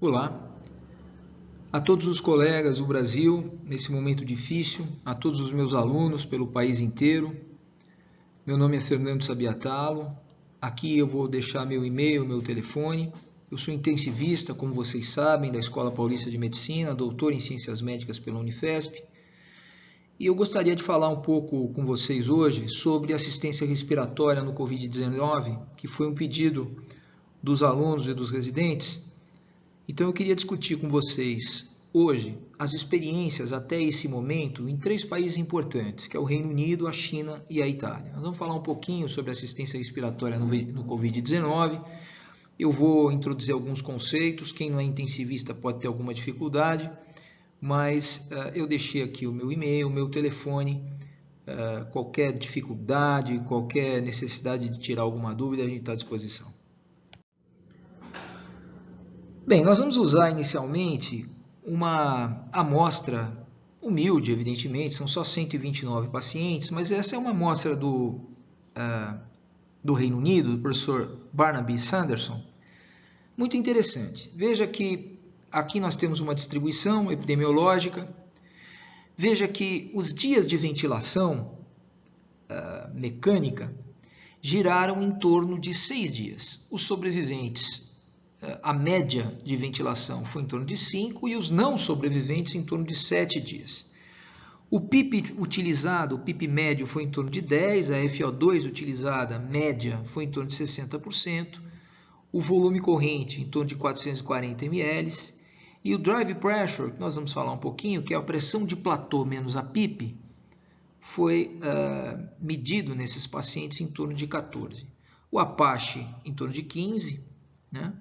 Olá a todos os colegas do Brasil, nesse momento difícil, a todos os meus alunos pelo país inteiro. Meu nome é Fernando Sabiatalo, aqui eu vou deixar meu e-mail, meu telefone. Eu sou intensivista, como vocês sabem, da Escola Paulista de Medicina, doutor em Ciências Médicas pela Unifesp. E eu gostaria de falar um pouco com vocês hoje sobre assistência respiratória no Covid-19, que foi um pedido dos alunos e dos residentes. Então eu queria discutir com vocês hoje as experiências até esse momento em 3 países importantes, que é o Reino Unido, a China e a Itália. Nós vamos falar um pouquinho sobre assistência respiratória no Covid-19. Eu vou introduzir alguns conceitos, quem não é intensivista pode ter alguma dificuldade, mas eu deixei aqui o meu e-mail, o meu telefone, qualquer dificuldade, qualquer necessidade de tirar alguma dúvida, a gente está à disposição. Bem, nós vamos usar inicialmente uma amostra humilde, evidentemente, são só 129 pacientes, mas essa é uma amostra do Reino Unido, do professor Barnaby Sanderson, muito interessante. Veja que aqui nós temos uma distribuição epidemiológica, veja que os dias de ventilação mecânica giraram em torno de 6 dias. Os sobreviventes, a média de ventilação foi em torno de 5 e os não sobreviventes em torno de 7 dias. O PIP utilizado, o PIP médio foi em torno de 10, a FO2 utilizada média foi em torno de 60%, o volume corrente em torno de 440 ml e o drive pressure, que nós vamos falar um pouquinho, que é a pressão de platô menos a PIP, foi medido nesses pacientes em torno de 14. O Apache em torno de 15, né?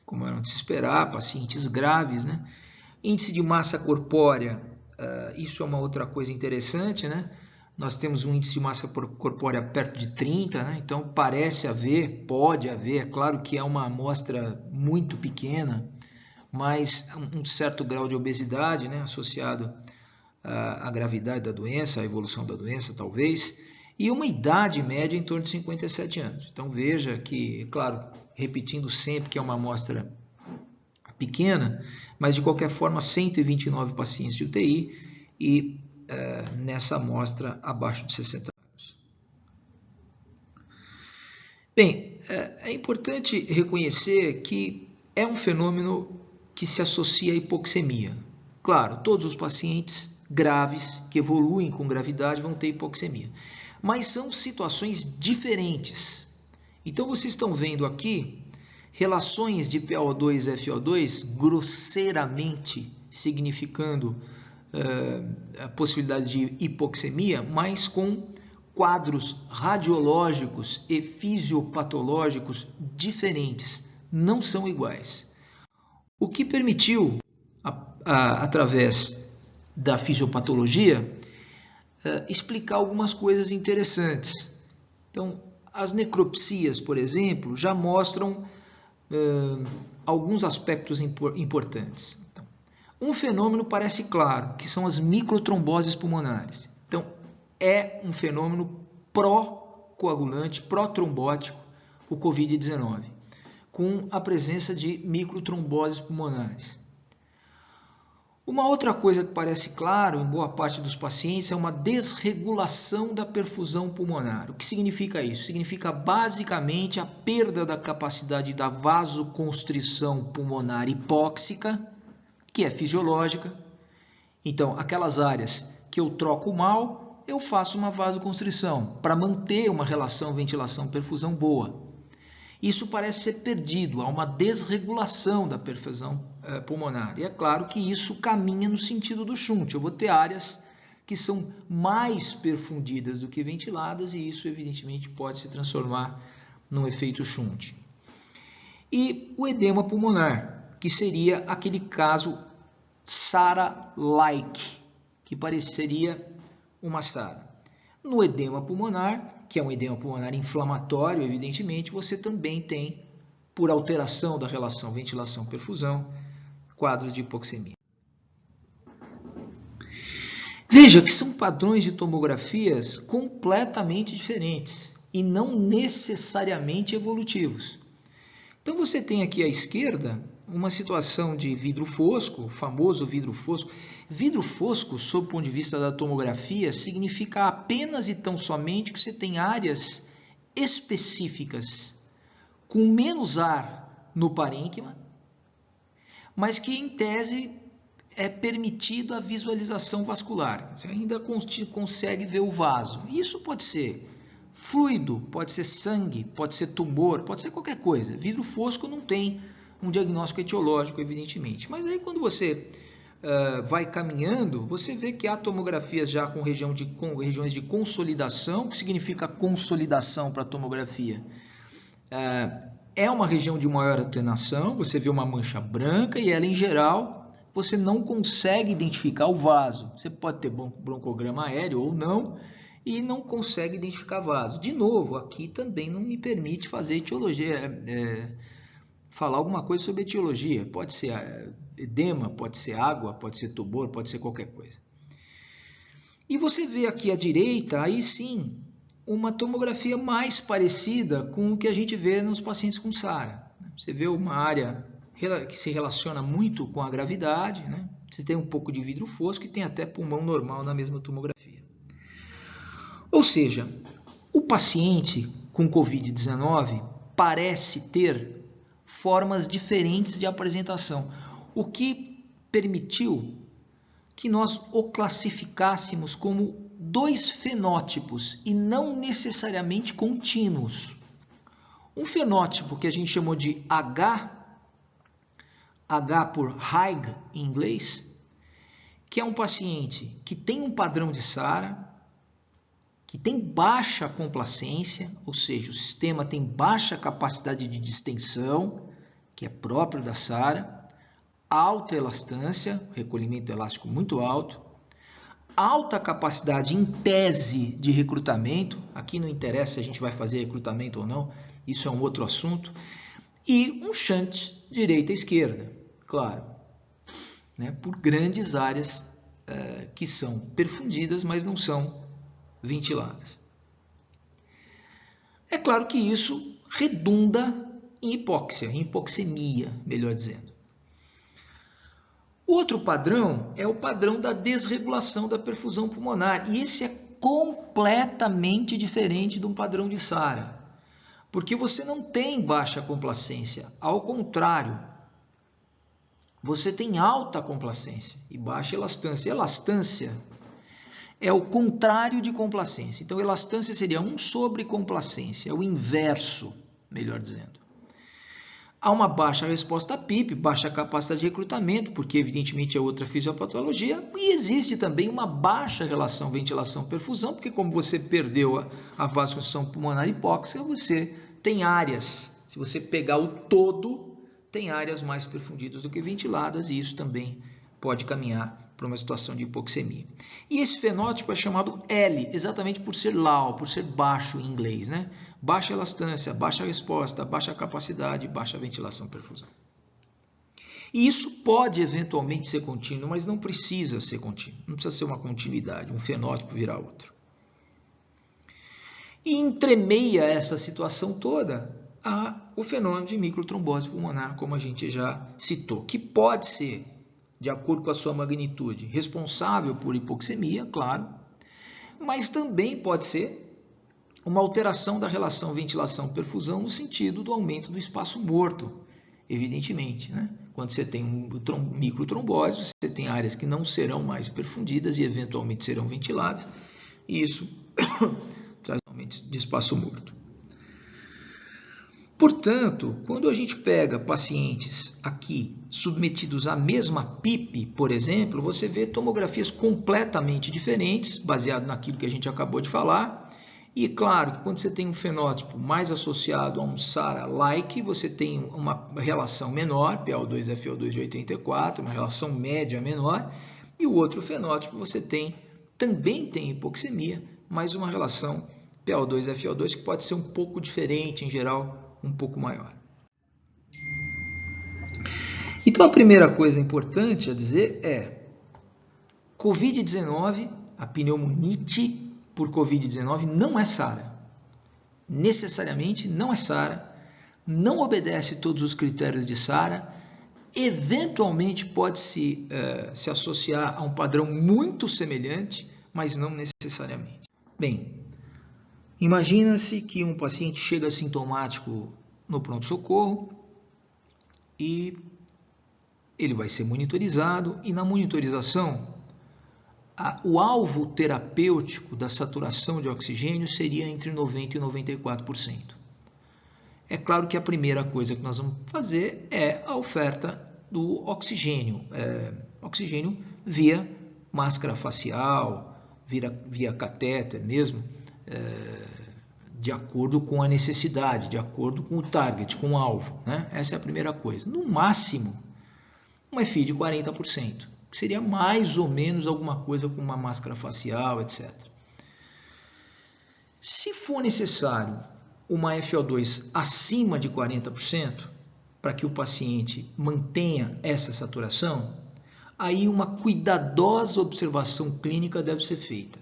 Como era de se esperar, pacientes graves, né? Índice de massa corpórea, isso é uma outra coisa interessante, né? Nós temos um índice de massa corpórea perto de 30, né? Então parece haver, pode haver, é claro que é uma amostra muito pequena, mas um certo grau de obesidade, né? Associado à gravidade da doença, à evolução da doença talvez, e uma idade média em torno de 57 anos. Então veja que, claro, repetindo sempre que é uma amostra pequena, mas de qualquer forma 129 pacientes de UTI e nessa amostra abaixo de 60 anos. Bem, é importante reconhecer que é um fenômeno que se associa à hipoxemia. Claro, todos os pacientes graves que evoluem com gravidade vão ter hipoxemia, mas são situações diferentes. Então vocês estão vendo aqui relações de PaO2 e FO2 grosseiramente significando a possibilidade de hipoxemia, mas com quadros radiológicos e fisiopatológicos diferentes, não são iguais. O que permitiu, através da fisiopatologia, explicar algumas coisas interessantes. Então, as necropsias, por exemplo, já mostram alguns aspectos importantes. Então, um fenômeno parece claro, que são as microtromboses pulmonares. Então, é um fenômeno pró-coagulante, pró-trombótico, o Covid-19, com a presença de microtromboses pulmonares. Uma outra coisa que parece claro em boa parte dos pacientes é uma desregulação da perfusão pulmonar. O que significa isso? Significa basicamente a perda da capacidade da vasoconstrição pulmonar hipóxica, que é fisiológica. Então, aquelas áreas que eu troco mal, eu faço uma vasoconstrição para manter uma relação ventilação-perfusão boa. Isso parece ser perdido, há uma desregulação da perfusão pulmonar. E é claro que isso caminha no sentido do shunt. Eu vou ter áreas que são mais perfundidas do que ventiladas e isso, evidentemente, pode se transformar num efeito shunt. E o edema pulmonar, que seria aquele caso SARA-like, que pareceria uma SARA. No edema pulmonar, que é um edema pulmonar inflamatório, evidentemente, você também tem, por alteração da relação ventilação-perfusão, quadros de hipoxemia. Veja que são padrões de tomografias completamente diferentes e não necessariamente evolutivos. Então você tem aqui à esquerda uma situação de vidro fosco, o famoso vidro fosco. Vidro fosco, sob o ponto de vista da tomografia, significa apenas e tão somente que você tem áreas específicas com menos ar no parênquima, mas que em tese é permitido a visualização vascular. Você ainda consegue ver o vaso. Isso pode ser fluido, pode ser sangue, pode ser tumor, pode ser qualquer coisa. Vidro fosco não tem um diagnóstico etiológico, evidentemente. Mas aí quando você vai caminhando, você vê que há tomografias já com regiões de consolidação. O que significa consolidação para a tomografia? É uma região de maior atenuação, você vê uma mancha branca e ela, em geral, você não consegue identificar o vaso. Você pode ter broncograma aéreo ou não, e não consegue identificar vaso. De novo, aqui também não me permite fazer etiologia, falar alguma coisa sobre etiologia. Pode ser edema, pode ser água, pode ser tumor, pode ser qualquer coisa. E você vê aqui à direita, aí sim, uma tomografia mais parecida com o que a gente vê nos pacientes com SARA. Você vê uma área que se relaciona muito com a gravidade, né? Você tem um pouco de vidro fosco e tem até pulmão normal na mesma tomografia. Ou seja, o paciente com Covid-19 parece ter formas diferentes de apresentação, o que permitiu que nós o classificássemos como dois fenótipos e não necessariamente contínuos. Um fenótipo que a gente chamou de H por Haig em inglês, que é um paciente que tem um padrão de SARA, que tem baixa complacência, ou seja, o sistema tem baixa capacidade de distensão, que é próprio da SARA, alta elastância, recolhimento elástico muito alto, alta capacidade em tese de recrutamento, aqui não interessa se a gente vai fazer recrutamento ou não, isso é um outro assunto, e um shunt direita e esquerda, claro, né, por grandes áreas que são perfundidas, mas não são ventiladas. É claro que isso redunda em hipóxia, em hipoxemia, melhor dizendo. O outro padrão é o padrão da desregulação da perfusão pulmonar, e esse é completamente diferente de um padrão de SARA, porque você não tem baixa complacência, ao contrário, você tem alta complacência e baixa elastância. Elastância é o contrário de complacência. Então, elastância seria 1 sobre complacência, é o inverso, melhor dizendo. Há uma baixa resposta à PIP, baixa capacidade de recrutamento, porque evidentemente é outra fisiopatologia, e existe também uma baixa relação ventilação-perfusão, porque como você perdeu a vasodilatação pulmonar hipóxica, você tem áreas, se você pegar o todo, tem áreas mais perfundidas do que ventiladas, e isso também pode caminhar para uma situação de hipoxemia. E esse fenótipo é chamado L, exatamente por ser low, por ser baixo em inglês, né? Baixa elastância, baixa resposta, baixa capacidade, baixa ventilação-perfusão. E isso pode eventualmente ser contínuo, mas não precisa ser contínuo. Não precisa ser uma continuidade, um fenótipo virar outro. E entremeia essa situação toda o fenômeno de microtrombose pulmonar, como a gente já citou, que pode ser, de acordo com a sua magnitude, responsável por hipoxemia, claro, mas também pode ser uma alteração da relação ventilação-perfusão no sentido do aumento do espaço morto, evidentemente, né? Quando você tem microtrombose, você tem áreas que não serão mais perfundidas e eventualmente serão ventiladas, e isso traz aumento de espaço morto. Portanto, quando a gente pega pacientes aqui submetidos à mesma PIP, por exemplo, você vê tomografias completamente diferentes, baseado naquilo que a gente acabou de falar. E claro que quando você tem um fenótipo mais associado a um SARA-like, você tem uma relação menor, PaO2-FiO2 de 84, uma relação média menor. E o outro fenótipo você também tem hipoxemia, mas uma relação PaO2-FiO2 que pode ser um pouco diferente, em geral, um pouco maior. Então, a primeira coisa importante a dizer é Covid-19, a pneumonite por Covid-19 não é SARA. Necessariamente não é SARA, não obedece todos os critérios de SARA, eventualmente pode se associar a um padrão muito semelhante, mas não necessariamente. Bem, imagina-se que um paciente chega sintomático no pronto-socorro e ele vai ser monitorizado, e na monitorização o alvo terapêutico da saturação de oxigênio seria entre 90% e 94%. É claro que a primeira coisa que nós vamos fazer é a oferta do oxigênio, oxigênio via máscara facial, via catéter mesmo, de acordo com a necessidade, de acordo com o target, com o alvo, né? Essa é a primeira coisa. No máximo, um FI de 40%, que seria mais ou menos alguma coisa com uma máscara facial, etc. Se for necessário uma FO2 acima de 40%, para que o paciente mantenha essa saturação, aí uma cuidadosa observação clínica deve ser feita,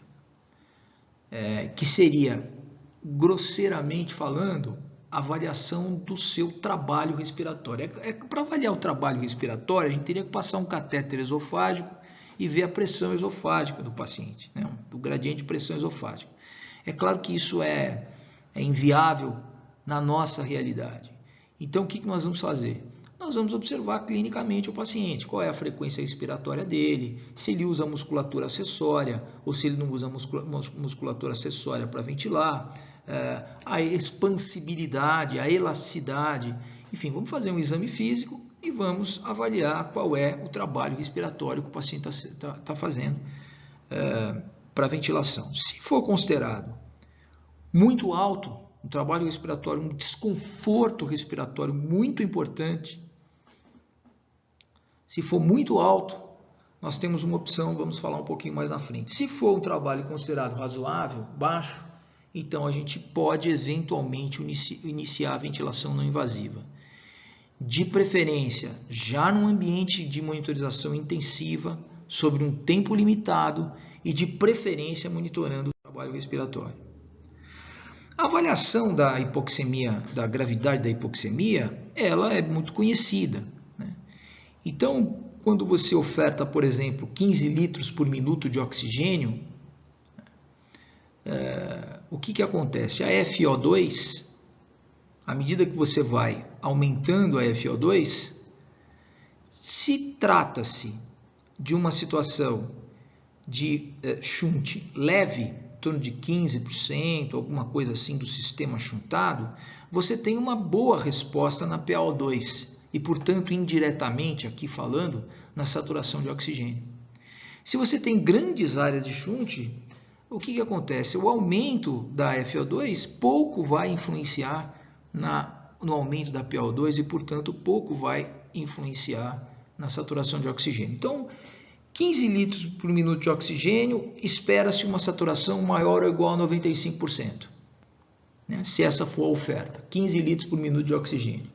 que seria, grosseiramente falando, avaliação do seu trabalho respiratório. Para avaliar o trabalho respiratório, a gente teria que passar um catéter esofágico e ver a pressão esofágica do paciente, né? O gradiente de pressão esofágica. É claro que isso é inviável na nossa realidade. Então, o que nós vamos fazer? Nós vamos observar clinicamente o paciente, qual é a frequência respiratória dele, se ele usa musculatura acessória ou se ele não usa musculatura acessória para ventilar, a expansibilidade, a elasticidade, enfim, vamos fazer um exame físico e vamos avaliar qual é o trabalho respiratório que o paciente está fazendo para ventilação. Se for considerado muito alto, um trabalho respiratório, um desconforto respiratório muito importante, se for muito alto, nós temos uma opção, vamos falar um pouquinho mais na frente. Se for um trabalho considerado razoável, baixo, então a gente pode eventualmente iniciar a ventilação não invasiva. De preferência, já num ambiente de monitorização intensiva, sobre um tempo limitado e de preferência monitorando o trabalho respiratório. A avaliação da hipoxemia, da gravidade da hipoxemia, ela é muito conhecida, né? Então, quando você oferta, por exemplo, 15 litros por minuto de oxigênio, o que acontece? A FO2, à medida que você vai aumentando a FO2, se trata-se de uma situação de shunt leve, em torno de 15%, alguma coisa assim do sistema shuntado, você tem uma boa resposta na PaO2 e, portanto, indiretamente, aqui falando, na saturação de oxigênio. Se você tem grandes áreas de shunt, o que acontece? O aumento da FO2 pouco vai influenciar no aumento da PaO2 e, portanto, pouco vai influenciar na saturação de oxigênio. Então, 15 litros por minuto de oxigênio, espera-se uma saturação maior ou igual a 95%, né? Se essa for a oferta, 15 litros por minuto de oxigênio.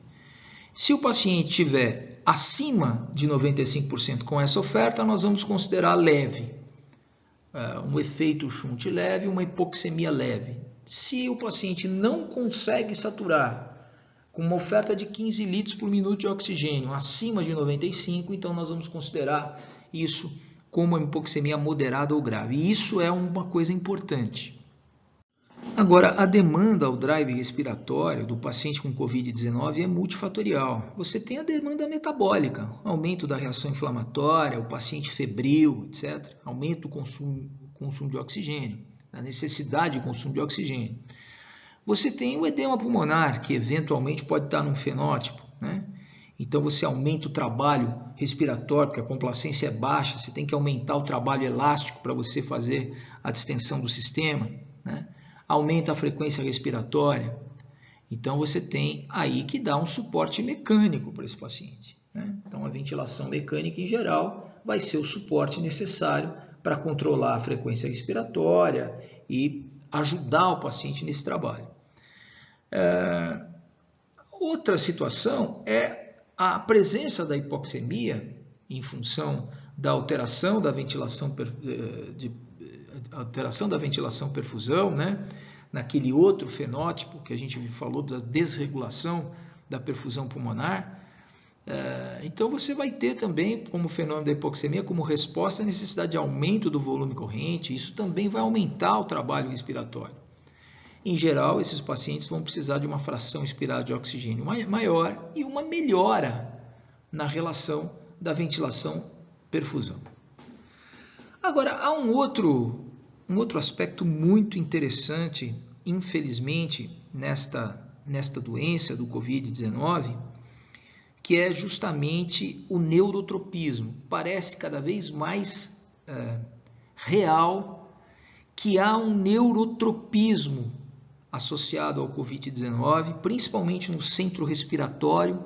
Se o paciente estiver acima de 95% com essa oferta, nós vamos considerar leve, um efeito shunt leve, uma hipoxemia leve. Se o paciente não consegue saturar com uma oferta de 15 litros por minuto de oxigênio acima de 95%, então nós vamos considerar isso como uma hipoxemia moderada ou grave. E isso é uma coisa importante. Agora, a demanda ao drive respiratório do paciente com Covid-19 é multifatorial. Você tem a demanda metabólica, aumento da reação inflamatória, o paciente febril, etc. Aumento do consumo de oxigênio, a necessidade de consumo de oxigênio. Você tem o edema pulmonar, que eventualmente pode estar num fenótipo, né? Então você aumenta o trabalho respiratório, porque a complacência é baixa, você tem que aumentar o trabalho elástico para você fazer a distensão do sistema, né? Aumenta a frequência respiratória. Então você tem aí que dar um suporte mecânico para esse paciente, né? Então a ventilação mecânica em geral vai ser o suporte necessário para controlar a frequência respiratória e ajudar o paciente nesse trabalho. Outra situação é a presença da hipoxemia em função da alteração da ventilação perfusão, né? Naquele outro fenótipo que a gente falou da desregulação da perfusão pulmonar, Então você vai ter também, como fenômeno da hipoxemia, como resposta, a necessidade de aumento do volume corrente. Isso também vai aumentar o trabalho respiratório. Em geral, esses pacientes vão precisar de uma fração expirada de oxigênio maior e uma melhora na relação da ventilação-perfusão. Agora, há um outro aspecto muito interessante, infelizmente, nesta doença do Covid-19, que é justamente o neurotropismo. Parece cada vez mais real que há um neurotropismo associado ao Covid-19, principalmente no centro respiratório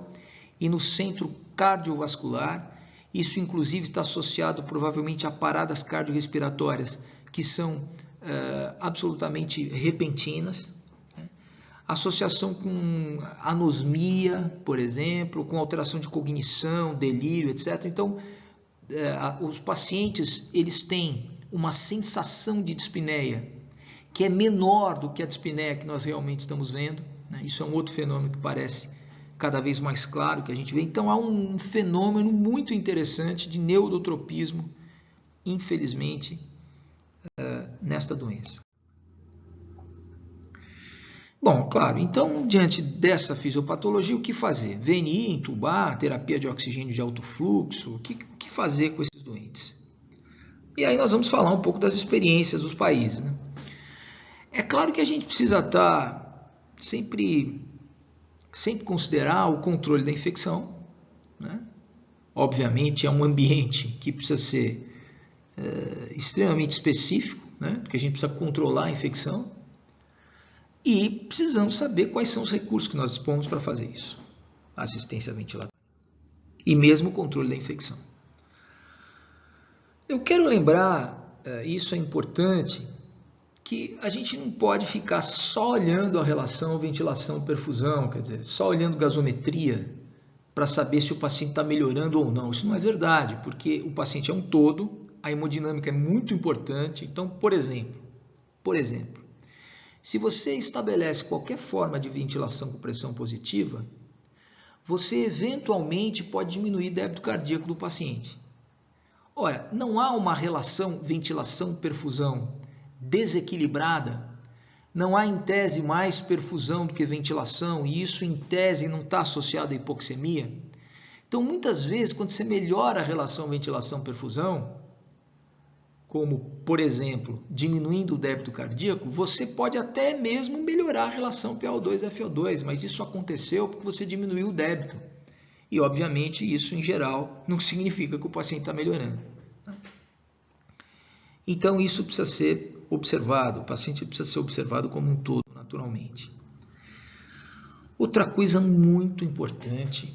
e no centro cardiovascular. Isso, inclusive, está associado provavelmente a paradas cardiorrespiratórias que são absolutamente repentinas. Associação com anosmia, por exemplo, com alteração de cognição, delírio, etc. Então, os pacientes eles têm uma sensação de dispneia que é menor do que a dispneia que nós realmente estamos vendo. Isso é um outro fenômeno que parece cada vez mais claro que a gente vê. Então, há um fenômeno muito interessante de neurotropismo, infelizmente, nesta doença. Bom, claro, então, diante dessa fisiopatologia, o que fazer? VNI, entubar, terapia de oxigênio de alto fluxo, o que fazer com esses doentes? E aí nós vamos falar um pouco das experiências dos países, né? É claro que a gente precisa estar sempre considerar o controle da infecção, né? Obviamente é um ambiente que precisa ser extremamente específico, né? Porque a gente precisa controlar a infecção e precisamos saber quais são os recursos que nós dispomos para fazer isso. Assistência ventilatória e mesmo o controle da infecção. Eu quero lembrar, isso é importante, que a gente não pode ficar só olhando a relação ventilação-perfusão, quer dizer, só olhando gasometria para saber se o paciente está melhorando ou não. Isso não é verdade, porque o paciente é um todo, a hemodinâmica é muito importante. Então, por exemplo, se você estabelece qualquer forma de ventilação com pressão positiva, você eventualmente pode diminuir o débito cardíaco do paciente. Ora, não há uma relação ventilação-perfusão desequilibrada, não há em tese mais perfusão do que ventilação, e isso em tese não está associado à hipoxemia. Então, muitas vezes, quando você melhora a relação ventilação-perfusão, como, por exemplo, diminuindo o débito cardíaco, você pode até mesmo melhorar a relação PaO2-FO2, mas isso aconteceu porque você diminuiu o débito. E, obviamente, isso, em geral, não significa que o paciente está melhorando. Então, isso precisa ser observado, o paciente precisa ser observado como um todo, naturalmente. Outra coisa muito importante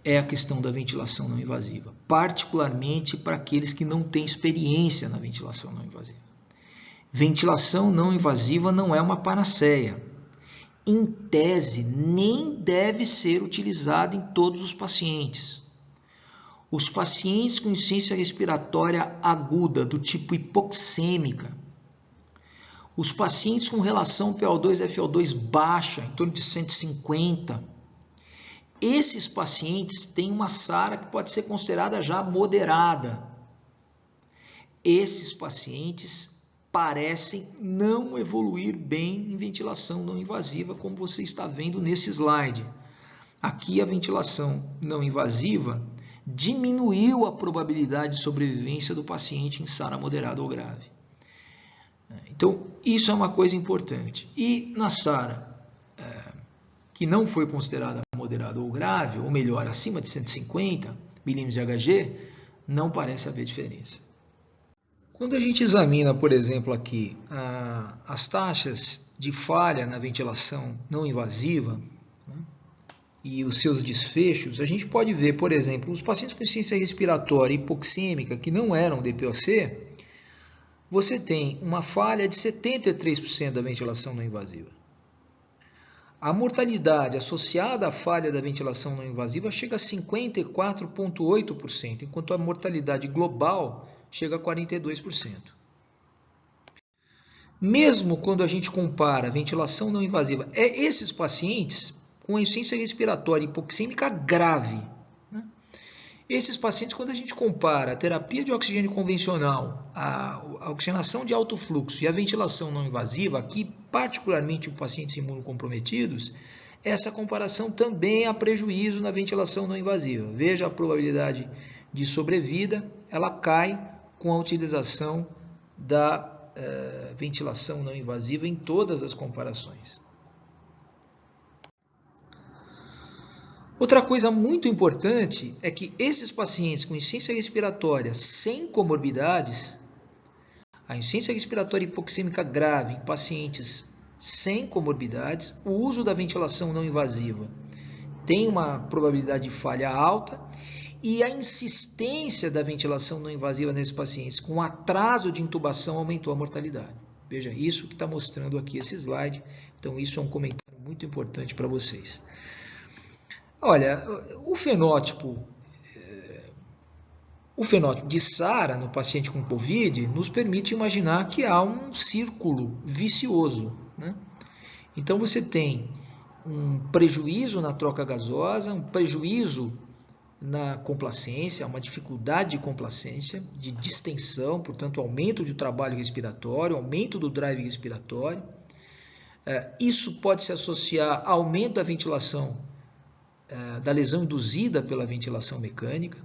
é a questão da ventilação não invasiva, particularmente para aqueles que não têm experiência na ventilação não invasiva. Ventilação não invasiva não é uma panaceia. Em tese, nem deve ser utilizada em todos os pacientes. Os pacientes com insuficiência respiratória aguda, do tipo hipoxêmica, os pacientes com relação PaO2-FO2 baixa, em torno de 150, esses pacientes têm uma SARA que pode ser considerada já moderada. Esses pacientes parecem não evoluir bem em ventilação não invasiva, como você está vendo nesse slide. Aqui a ventilação não invasiva diminuiu a probabilidade de sobrevivência do paciente em SARA moderada ou grave. Então, isso é uma coisa importante. E na SARA, que não foi considerada moderada ou grave, ou melhor, acima de 150 milímetros de Hg, não parece haver diferença. Quando a gente examina, por exemplo, aqui as taxas de falha na ventilação não invasiva, né, e os seus desfechos, a gente pode ver, por exemplo, os pacientes com insuficiência respiratória hipoxêmica que não eram DPOC, você tem uma falha de 73% da ventilação não invasiva. A mortalidade associada à falha da ventilação não invasiva chega a 54,8%, enquanto a mortalidade global chega a 42%. Mesmo quando a gente compara a ventilação não invasiva, esses pacientes com insuficiência respiratória hipoxêmica grave, né? Esses pacientes, quando a gente compara a terapia de oxigênio convencional, a oxigenação de alto fluxo e a ventilação não invasiva, aqui particularmente em pacientes imunocomprometidos, essa comparação também há prejuízo na ventilação não invasiva. Veja a probabilidade de sobrevida, ela cai com a utilização da ventilação não invasiva em todas as comparações. Outra coisa muito importante é que esses pacientes com insuficiência respiratória sem comorbidades, a insuficiência respiratória hipoxêmica grave em pacientes sem comorbidades, o uso da ventilação não invasiva tem uma probabilidade de falha alta e a insistência da ventilação não invasiva nesses pacientes com atraso de intubação aumentou a mortalidade. Veja, isso que está mostrando aqui esse slide, então isso é um comentário muito importante para vocês. Olha, o fenótipo de SARA no paciente com COVID nos permite imaginar que há um círculo vicioso, né? Então você tem um prejuízo na troca gasosa, um prejuízo na complacência, uma dificuldade de complacência, de distensão, portanto aumento do trabalho respiratório, aumento do drive respiratório. Isso pode se associar ao aumento da ventilação, da lesão induzida pela ventilação mecânica.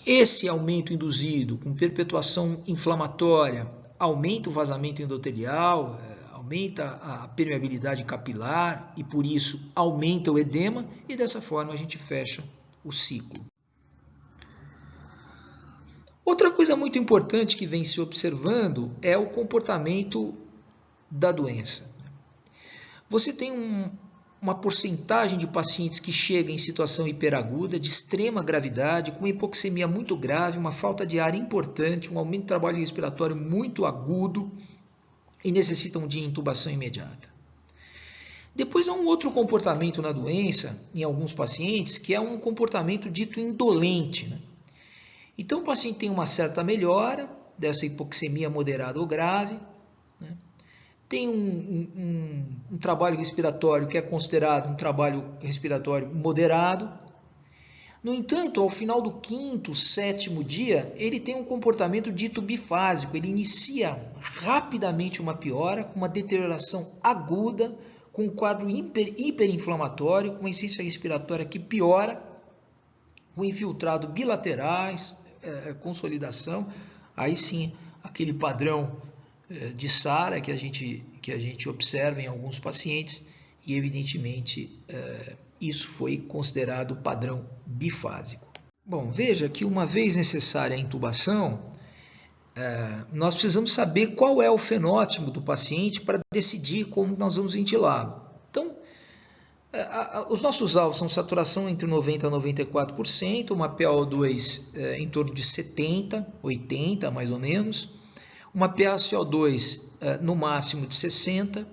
Esse aumento induzido com perpetuação inflamatória aumenta o vazamento endotelial, aumenta a permeabilidade capilar e, por isso, aumenta o edema e, dessa forma, a gente fecha o ciclo. Outra coisa muito importante que vem se observando é o comportamento da doença. Você tem uma porcentagem de pacientes que chega em situação hiperaguda, de extrema gravidade, com hipoxemia muito grave, uma falta de ar importante, um aumento do trabalho respiratório muito agudo e necessitam de intubação imediata. Depois há um outro comportamento na doença, em alguns pacientes, que é um comportamento dito indolente, né? Então o paciente tem uma certa melhora dessa hipoxemia moderada ou grave, né? Tem um trabalho respiratório que é considerado um trabalho respiratório moderado. No entanto, ao final do 5º, 7º dia, ele tem um comportamento dito bifásico. Ele inicia rapidamente uma piora, com uma deterioração aguda, com um quadro hiperinflamatório, com uma insuficiência respiratória que piora, com infiltrado bilaterais, consolidação. Aí sim, aquele padrão de SARA que a gente observa em alguns pacientes e, evidentemente, isso foi considerado padrão bifásico. Bom, veja que uma vez necessária a intubação, nós precisamos saber qual é o fenótipo do paciente para decidir como nós vamos ventilá-lo. Então, os nossos alvos são saturação entre 90% a 94%, uma PaO2 em torno de 70%, 80% mais ou menos, uma PaCO2 no máximo de 60%,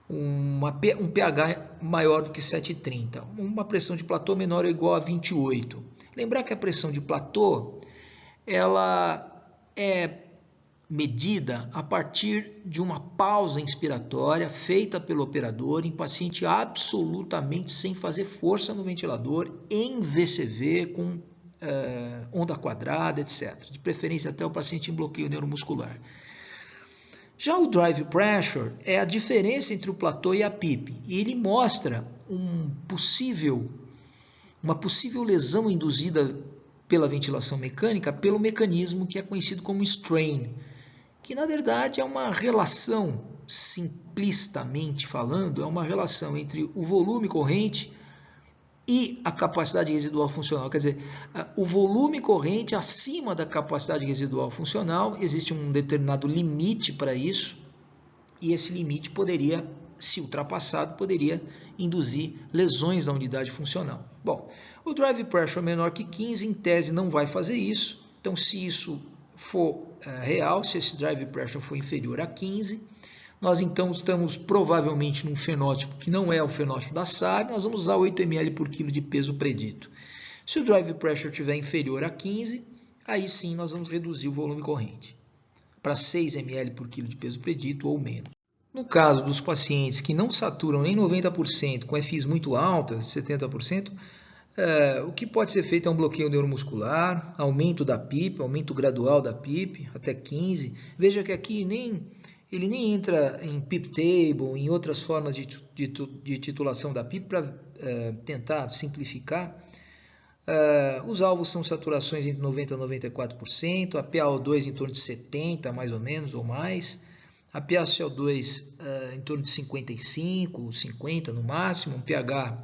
um pH maior do que 7,30, uma pressão de platô menor ou igual a 28. Lembrar que a pressão de platô ela é medida a partir de uma pausa inspiratória feita pelo operador em paciente absolutamente sem fazer força no ventilador, em VCV, com onda quadrada, etc. De preferência até o paciente em bloqueio neuromuscular. Já o drive pressure é a diferença entre o platô e a PIP, e ele mostra uma possível lesão induzida pela ventilação mecânica pelo mecanismo que é conhecido como strain, que na verdade é uma relação, simplistamente falando, é uma relação entre o volume corrente e a capacidade residual funcional. Quer dizer, o volume corrente acima da capacidade residual funcional, existe um determinado limite para isso, e esse limite poderia, se ultrapassado, poderia induzir lesões da unidade funcional. Bom, o drive pressure menor que 15, em tese, não vai fazer isso. Então, se isso for real, se esse drive pressure for inferior a 15, nós então estamos provavelmente num fenótipo que não é o fenótipo da SARA, nós vamos usar 8 ml por quilo de peso predito. Se o drive pressure estiver inferior a 15, aí sim nós vamos reduzir o volume corrente para 6 ml por quilo de peso predito ou menos. No caso dos pacientes que não saturam nem 90%, com FIs muito altas, 70%, o que pode ser feito é um bloqueio neuromuscular, aumento da PIP, aumento gradual da PIP, até 15. Veja que aqui ele nem entra em PIP table, em outras formas de titulação da PIP, para tentar simplificar. Os alvos são saturações entre 90% e 94%, a PaO2 em torno de 70%, mais ou menos, ou mais. A PaCO2 em torno de 55, 50 no máximo, um pH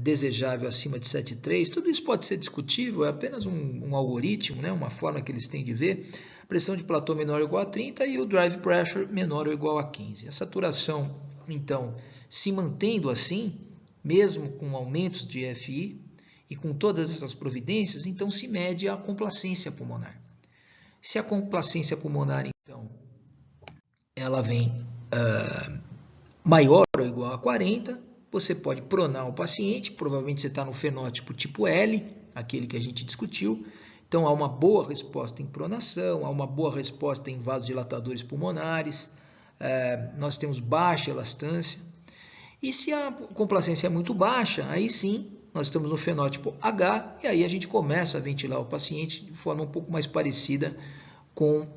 desejável acima de 7,3. Tudo isso pode ser discutível, é apenas um algoritmo, né? Uma forma que eles têm de ver. Pressão de platô menor ou igual a 30 e o drive pressure menor ou igual a 15. A saturação, então, se mantendo assim, mesmo com aumentos de FI e com todas essas providências, então se mede a complacência pulmonar. Se a complacência pulmonar, então, ela vem maior ou igual a 40, você pode pronar o paciente, provavelmente você está no fenótipo tipo L, aquele que a gente discutiu, então há uma boa resposta em pronação, há uma boa resposta em vasodilatadores pulmonares, nós temos baixa elastância, e se a complacência é muito baixa, aí sim, nós estamos no fenótipo H, e aí a gente começa a ventilar o paciente de forma um pouco mais parecida com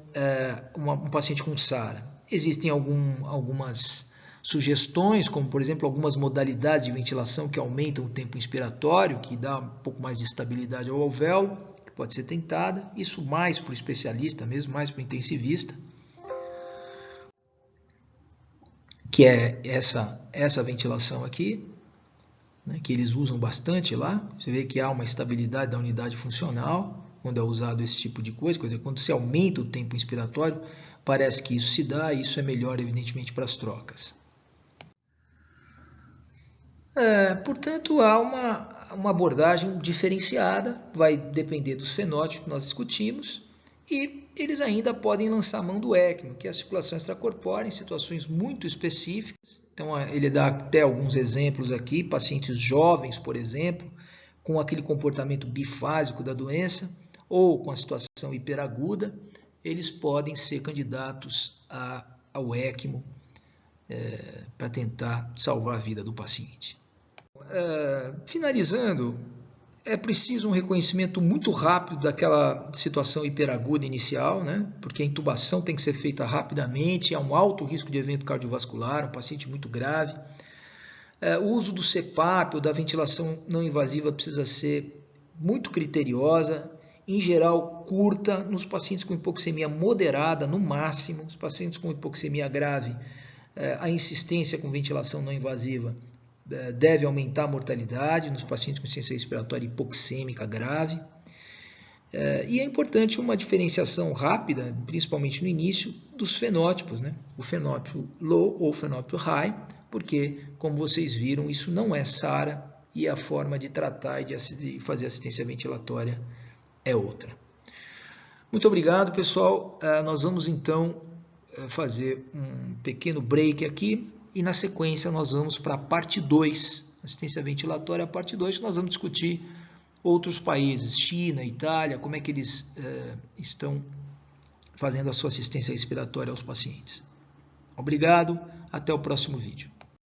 um paciente com SARA. Existem algumas sugestões, como por exemplo algumas modalidades de ventilação que aumentam o tempo inspiratório, que dá um pouco mais de estabilidade ao alvéolo, que pode ser tentada, isso mais para o especialista mesmo, mais para o intensivista, que é essa ventilação aqui, né, que eles usam bastante lá. Você vê que há uma estabilidade da unidade funcional quando é usado esse tipo de coisa, quer dizer, quando se aumenta o tempo inspiratório, parece que isso se dá, e isso é melhor, evidentemente, para as trocas. Portanto, há uma abordagem diferenciada, vai depender dos fenótipos que nós discutimos, e eles ainda podem lançar mão do ECMO, que é a circulação extracorpórea, em situações muito específicas. Então, ele dá até alguns exemplos aqui, pacientes jovens, por exemplo, com aquele comportamento bifásico da doença, ou com a situação hiperaguda, eles podem ser candidatos ao ECMO para tentar salvar a vida do paciente. Finalizando, é preciso um reconhecimento muito rápido daquela situação hiperaguda inicial, né? Porque a intubação tem que ser feita rapidamente, há um alto risco de evento cardiovascular, um paciente muito grave. O uso do CPAP ou da ventilação não invasiva precisa ser muito criteriosa, em geral curta, nos pacientes com hipoxemia moderada, no máximo. Os pacientes com hipoxemia grave, a insistência com ventilação não invasiva deve aumentar a mortalidade nos pacientes com insuficiência respiratória hipoxêmica grave. E é importante uma diferenciação rápida, principalmente no início, dos fenótipos, né? O fenótipo low ou o fenótipo high, porque, como vocês viram, isso não é SARA e a forma de tratar e de fazer assistência ventilatória é outra. Muito obrigado, pessoal. Nós vamos então fazer um pequeno break aqui e na sequência nós vamos para a parte 2, assistência ventilatória, a parte 2, que nós vamos discutir outros países, China, Itália, como é que eles estão fazendo a sua assistência respiratória aos pacientes. Obrigado, até o próximo vídeo.